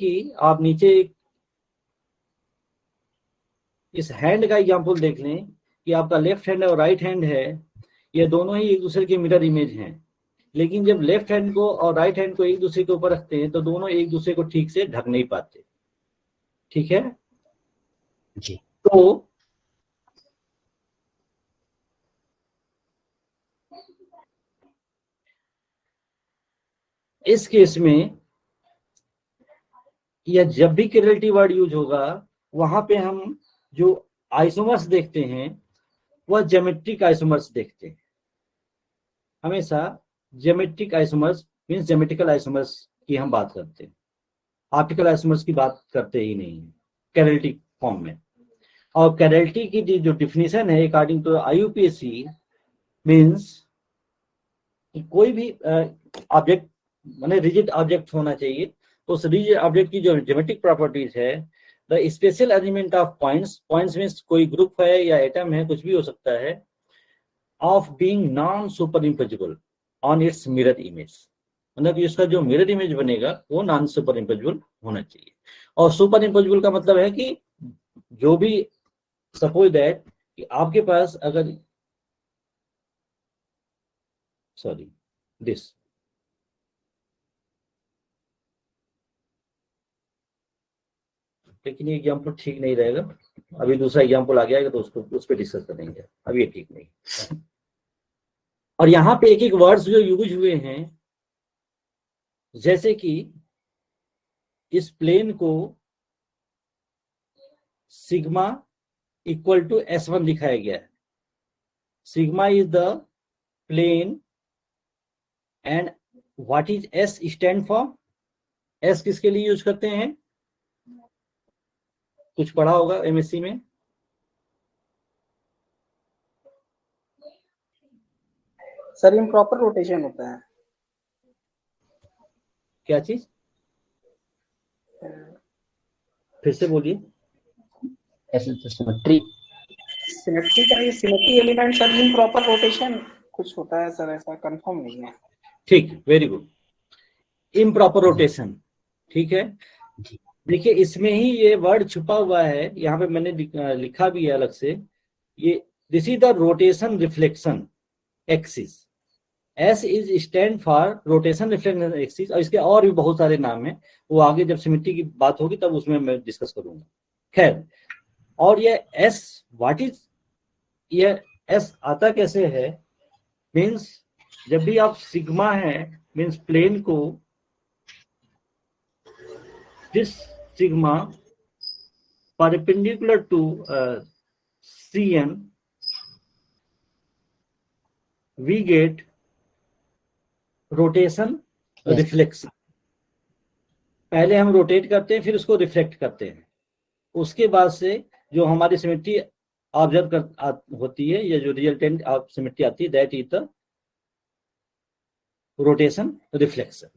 कि आप नीचे इस हैंड का एग्जाम्पल देख लें कि आपका लेफ्ट हैंड और राइट हैंड है, ये दोनों ही एक दूसरे के मिरर इमेज हैं, लेकिन जब लेफ्ट हैंड को और राइट हैंड को एक दूसरे के ऊपर रखते हैं तो दोनों एक दूसरे को ठीक से ढक नहीं पाते। ठीक है जी। तो इस केस में या जब भी कैरलिटी वर्ड यूज होगा वहां पे हम जो आइसोमर्स देखते हैं वह ज्योमेट्रिक आइसोमर्स देखते हैं। हमेशा geometric isomers means geometrical isomers की हम बात करते हैं, ऑप्टिकल आइसोमर्स की बात करते ही नहीं है कैरलिटी फॉर्म में। और कैरलिटी की जो डिफिनीशन है अकॉर्डिंग टू IUPAC मींस कोई भी ऑब्जेक्ट माने रिजिड ऑब्जेक्ट होना चाहिए, उस रिजिड ऑब्जेक्ट की जो ज्योमेट्रिक प्रॉपर्टीज है the special arrangement of points, points means कोई ग्रुप है या एटम है, कुछ भी हो सकता है, of being non super imposable on it's mirror image, मतलब कि इसका जो मिरर इमेज बनेगा वो नॉन सुपर इम्पोजिबल होना चाहिए। और सुपर इम्पोजिबल का मतलब है कि जो भी सपोज दैट कि आपके पास अगर सॉरी दिस लेकिन ये एग्जाम्पल ठीक नहीं रहेगा, अभी दूसरा एग्जाम्पल आ गया तो उसको उस पर डिस्कस करेंगे, अभी ये ठीक नहीं। और यहाँ पे एक एक वर्ड्स जो यूज हुए हैं, जैसे कि इस प्लेन को सिग्मा इक्वल टू S1 दिखाया गया है। Sigma is the plane and what is S stand for, S किसके लिए यूज करते हैं, कुछ पढ़ा होगा MSc में? सर इम्प्रॉपर रोटेशन होता है। क्या चीज, फिर से बोलिए। सिमेट्री, सिमेट्री का ये symmetry element sir improper rotation कुछ होता है सर, ऐसा कंफर्म नहीं है। ठीक, वेरी गुड, इम्प्रॉपर रोटेशन। ठीक है, देखिए इसमें ही ये वर्ड छुपा हुआ है, यहाँ पे मैंने लिखा भी है अलग से, ये this is the rotation reflection axis, S is stand for rotation reflection axis, और इसके और भी बहुत सारे नाम हैं, वो आगे जब सिमेट्री की बात होगी तब उसमें मैं डिस्कस करूंगा। खैर, और ये S व्हाट इज, ये S आता कैसे है, मीन्स जब भी आप सिग्मा है मीन्स प्लेन को this sigma perpendicular to CN we get rotation reflection. पहले हम रोटेट करते हैं फिर उसको रिफ्लेक्ट करते हैं, उसके बाद से जो हमारी सिमेट्री ऑब्जर्व कर होती है या जो रिजल्टेंट ऑफ सिमेट्री आती है that is the rotation reflection.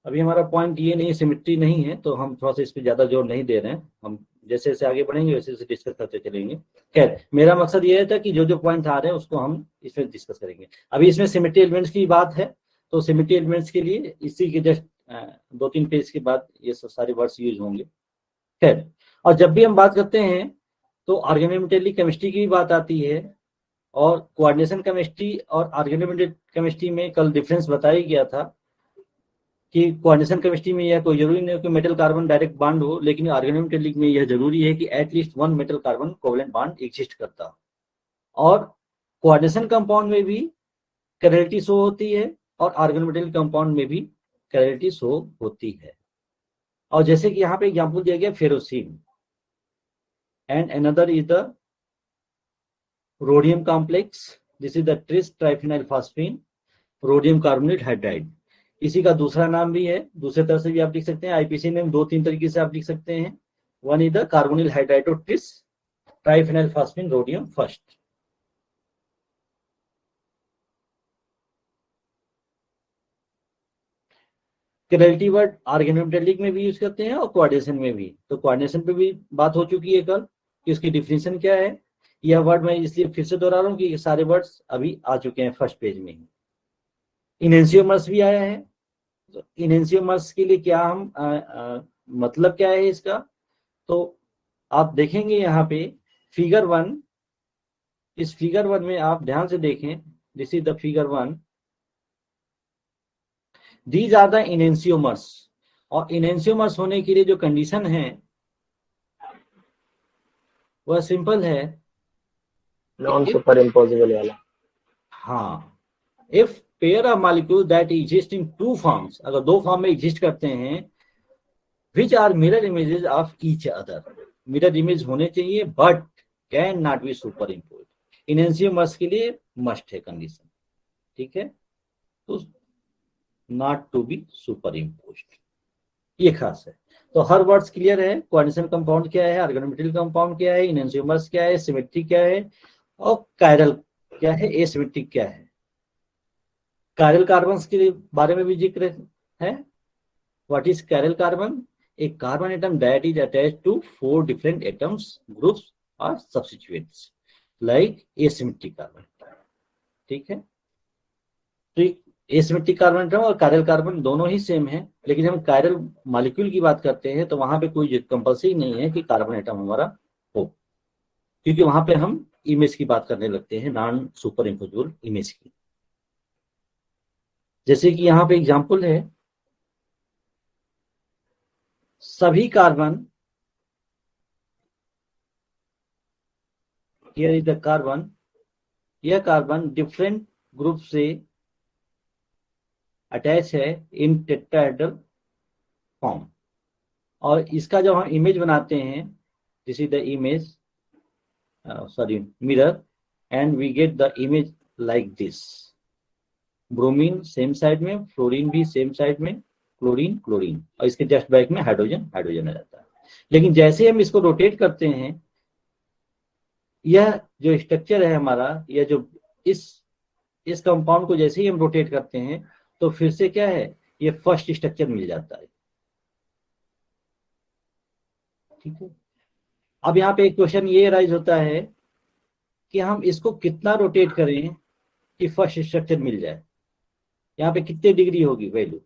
अभी हमारा पॉइंट ये नहीं, सिमेट्री नहीं है तो हम थोड़ा सा इस पर ज्यादा जोर नहीं दे रहे हैं, हम जैसे जैसे आगे बढ़ेंगे वैसे वैसे डिस्कस करते चलेंगे। खैर, मेरा मकसद ये था कि जो जो पॉइंट आ रहे हैं उसको हम इसमें डिस्कस करेंगे। अभी इसमें सिमेट्री एलिमेंट्स की बात है, तो सिमेट्री एलिमेंट्स के लिए इसी के जस्ट 2-3 पेज के बाद ये सब सारे वर्ड्स यूज होंगे। खैर, और जब भी हम बात करते हैं तो ऑर्गेनोमेटेरिक केमिस्ट्री की भी बात आती है, और कोऑर्डिनेशन केमिस्ट्री और ऑर्गेनोमेटेरिक केमिस्ट्री में कल डिफरेंस बताया गया था कि कोऑर्डिनेशन केमिस्ट्री में यह कोई जरूरी नहीं कि मेटल कार्बन डायरेक्ट बॉन्ड हो, लेकिन ऑर्गेनोमेटेरिक में यह जरूरी है कि at least one metal carbon covalent bond exist करता हो। और कोऑर्डिनेशन कंपाउंड में भी कैरलिटी शो होती है और ऑर्गेनोमेटेरिक कंपाउंड में भी कैरलिटी शो होती है। और जैसे कि यहाँ पे एग्जांपल दिया गया ferrocene, and another is the rhodium complex, this is the tris triphenyl phosphine rhodium carbonate hydride. इसी का दूसरा नाम भी है, दूसरे तरह से भी आप लिख सकते हैं, IPC में 2-3 तरीके से आप लिख सकते हैं। One is the carbonyl hydride tris triphenyl phosphine rhodium first. Chirality word organometallic में भी यूज करते हैं और कोऑर्डिनेशन में भी, तो कोऑर्डिनेशन पे भी बात हो चुकी है कल कि उसकी डिफिनेशन क्या है। यह वर्ड मैं इसलिए फिर से दोहरा रहा हूँ कि ये सारे वर्ड्स अभी आ चुके हैं फर्स्ट पेज में ही। इनेंशियोमर्स भी आया है, तो इनेंशियोमर्स के लिए क्या हम मतलब क्या है इसका, तो आप देखेंगे यहाँ पे फिगर 1, इस फिगर 1 में आप ध्यान से देखें, this is the figure 1, these are the enantiomers. और इनेंशियोमर्स होने के लिए जो कंडीशन है वह सिंपल है, नॉन सुपर इम्पोजिबल वाला। हाँ, if pair of molecule that exist in two forms, अगर दो फॉर्म में एग्जिस्ट करते हैं, which are mirror images of each other, mirror image होने चाहिए but can not be superimpose. Enantiomers के लिए मस्ट है कंडीशन, ठीक है, तो not to be superimposed, ये खास है। तो हर वर्ड्स क्लियर है, कोऑर्डिनेशन कंपाउंड क्या है, ऑर्गेनोमेटल कंपाउंड क्या है, इनेंशियोमर्स क्या है, सिमेट्री क्या है, और कायरल क्या है, एसिमेट्रिक क्या है। कायरल कार्बन्स के बारे में भी जिक्र है। What is chiral carbon? A carbon atom that is attached to 4 different atoms, groups और सब्स्टिट्यूएंट्स लाइक एसिमेट्रिक कार्बन, ठीक है। तो एसिमेट्रिक कार्बन एटम और कायरल कार्बन दोनों ही सेम है, लेकिन हम कायरल मॉलिक्यूल की बात करते हैं तो वहां पे कोई कंपल्सरी नहीं है कि कार्बन एटम हमारा हो, क्योंकि वहां पे हम इमेज की बात करने लगते हैं, नॉन सुपर इम्पोजिबल इमेज की। जैसे कि यहाँ पे एग्जांपल है, सभी carbon, here is the carbon, यह कार्बन डिफरेंट ग्रुप से अटैच है इन टेट्राहेड्रल फॉर्म, और इसका जब हम इमेज बनाते हैं, this is the image, sorry mirror, and we get the image like this. Bromine same side में, फ्लोरीन भी सेम साइड में, क्लोरीन क्लोरीन, और इसके जस्ट बैक में हाइड्रोजन हाइड्रोजन आ जाता है। लेकिन जैसे हम इसको रोटेट करते हैं, यह जो स्ट्रक्चर है हमारा, यह जो इस कंपाउंड को जैसे ही हम रोटेट करते हैं तो फिर से क्या है, ये फर्स्ट स्ट्रक्चर मिल जाता है, ठीक है। अब यहाँ पे एक क्वेश्चन ये राइज होता है कि हम इसको कितना रोटेट करें कि फर्स्ट स्ट्रक्चर मिल जाए। यहाँ पे कितने डिग्री होगी वैल्यू?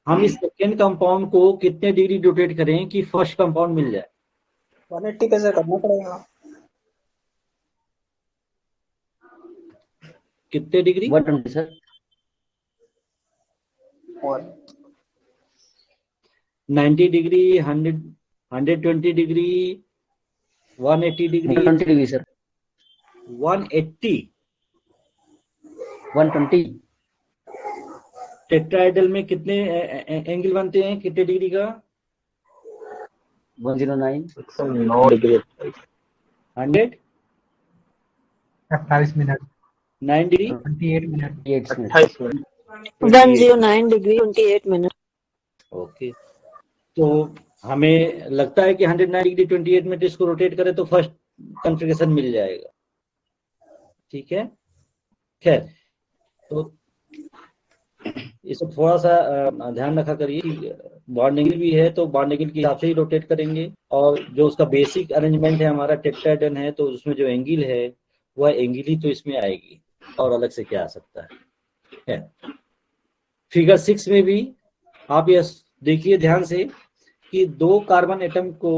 हम इस सेकेंड कंपाउंड को कितने डिग्री रोटेट करें कि फर्स्ट कंपाउंड मिल जाए? 180 कैसे करना पड़ेगा? कितने डिग्री? 120 सर। और 90 degree, 120 degree, 180 degree? 120 degree sir. 180? 120। Tetrahedral में कितने एंगल बनते हैं, कितने डिग्री का? 109। 109 degree. 100? 28 minute. 9 degree? 28 minute. 28 minute. 109 degree 28 minute. Okay, तो हमें लगता है कि 109 डिग्री 28 मिनट इसको रोटेट करें तो फर्स्ट कॉन्फ़िगरेशन मिल जाएगा, ठीक है। खैर, तो इसको थोड़ा सा ध्यान रखा करिए कि बॉन्ड एंगल भी है तो बॉन्ड एंगल के हिसाब से ही रोटेट करेंगे, और जो उसका बेसिक अरेंजमेंट है हमारा टेट्राहेड्रल है तो उसमें जो एंगल है वह एंगल ही तो इसमें आएगी, और अलग से क्या आ सकता है। फिगर 6 में भी आप यह देखिए ध्यान से कि दो कार्बन एटम को,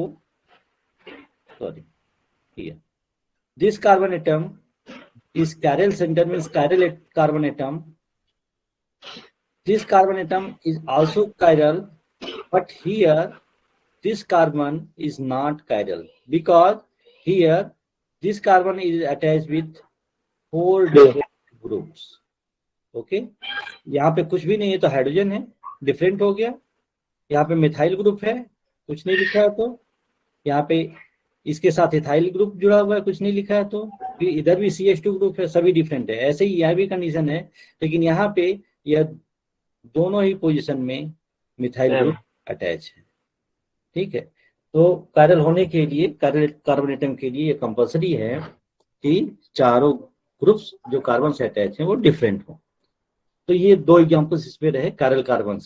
sorry, this carbon atom is chiral center, means chiral carbon atom. This carbon atom is also chiral, but here this carbon is not chiral because here this carbon is attached with 4 different groups. Okay, यहाँ पे कुछ भी नहीं है तो hydrogen है, different हो गया। यहाँ पे मिथाइल ग्रुप है, कुछ नहीं लिखा है, तो यहाँ पे इसके साथ इथाइल ग्रुप जुड़ा हुआ है, कुछ नहीं लिखा है, तो फिर इधर भी CH2 ग्रुप है, सभी डिफरेंट है। ऐसे ही यह भी कंडीशन है, लेकिन यहाँ पे यह दोनों ही पोजीशन में मिथाइल ग्रुप अटैच है, ठीक है। तो कायरल होने के लिए, कायरल कार्बन एटम के लिए ये कंपल्सरी है कि चारों ग्रुप्स जो कार्बन से अटैच हैं वो डिफरेंट हो। तो ये 2 एग्जांपल्स इसमें रहे कायरल कार्बन